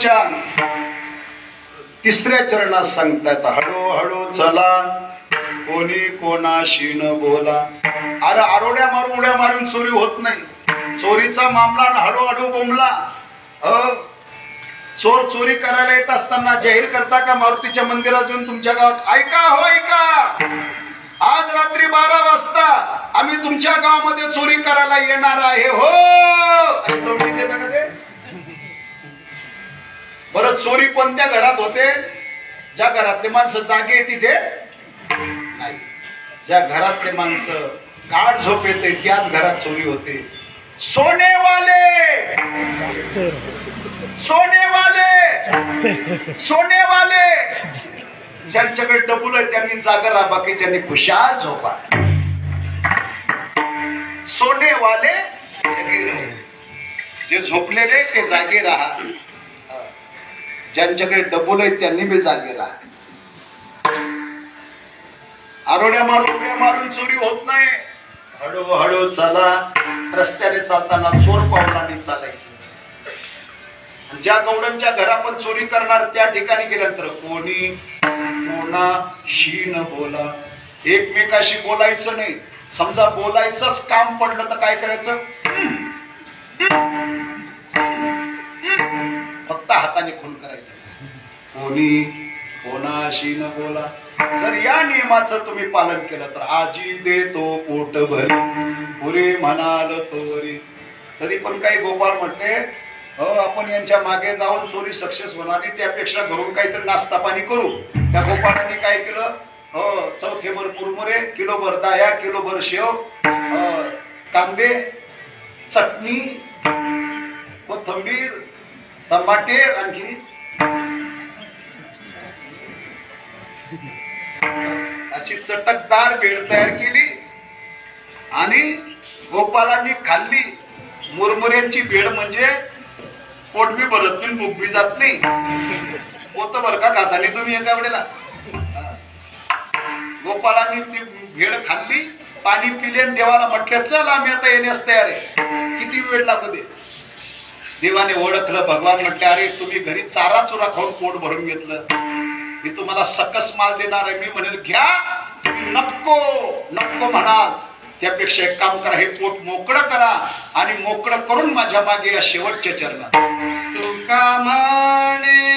मागच्या तिसऱ्या चरणात सांगतात, हळूहळू चला कोणी कोणाशी न बोला. अरे आरोड्या मारून उड्या मारून चोरी होत नाही. चोरीचा मामला न हळूहळू बोंबला. चोर चोरी करायला येत असताना जाहीर करता का मारुतीच्या मंदिरात जाऊन तुमच्या गावात, ऐका हो ऐका, आज रात्री 12 वाजता आम्ही तुमच्या गावामध्ये चोरी करायला येणार आहे हो. बरं, चोरी कोणत्या घरात होते? ज्या घरातले माणसं जागे तिथे नाही. ज्या घरातले माणसं गाढ झोप येते त्याच घरात चोरी होते. सोनेवाले सोनेवाले सोनेवाले ज्यांच्याकडे डबुल आहे त्यांनी जागा राहा, बाकीच्यांनी खुशाल झोपा. सोनेवाले जे झोपलेले ते जागे राहा, ज्यांच्याकडे डबुल आहे त्यांनी बी जागे राहा. आरोड्या मारून चोरी होत नाही. हळूहळू चला. रस्त्याने चालताना चोर पावलांनी चालायचं. ज्या गौडांच्या घरा पण चोरी करणार त्या ठिकाणी गेल्यानंतर कोणी कोणाशी न बोला. एकमेकाशी बोलायचं नाही. समजा बोलायचंच काम पडलं तर काय करायचं? फक्त हाताने खून करायचं. कोणी कोणाशी न बोला. जर या नियमाचं तुम्ही पालन केलं तर आजी देतो पोट भरी पुरे म्हणाल तोरी. तरी पण काही गोपाळ म्हटले, आपण यांच्या मागे जाऊन चोरी सक्सेस होणार नाही, त्यापेक्षा घरून काहीतरी नाश्ता पाणी करू. त्या गोपाळांनी काय केलं, चौथेभर कुरमुरे, किलोभर दाया, किलोभर शेव, कांदे, चटणी, कोथिंबीर, टमाटे, आणखी अशी चटकदार भेळ तयार केली आणि गोपाळांनी खाल्ली. मुरमुऱ्यांची भेळ म्हणजे पोट बी भरत नाही, भूक बी जात नाही. होतं बरं का खातानी तुम्ही एका वेळेला. गोपाळांनी ती भेळ खाल्ली, पाणी पिले, देवाला म्हटलं चल आम्ही आता येण्यास तयार आहे, किती वेळ लागू दे. देवाने ओळखलं. भगवान म्हटले, अरे तुम्ही घरी चारा चुरा खाऊन पोट भरून घेतलं, मी तुम्हाला सकस माल देणार आहे. मी म्हणेल घ्या, तुम्ही नको नको म्हणाल, त्यापेक्षा एक काम करा, हे पोट मोकळं करा आणि मोकळं करून माझ्या मागे या शेवटच्या चरणात तुका म्हणे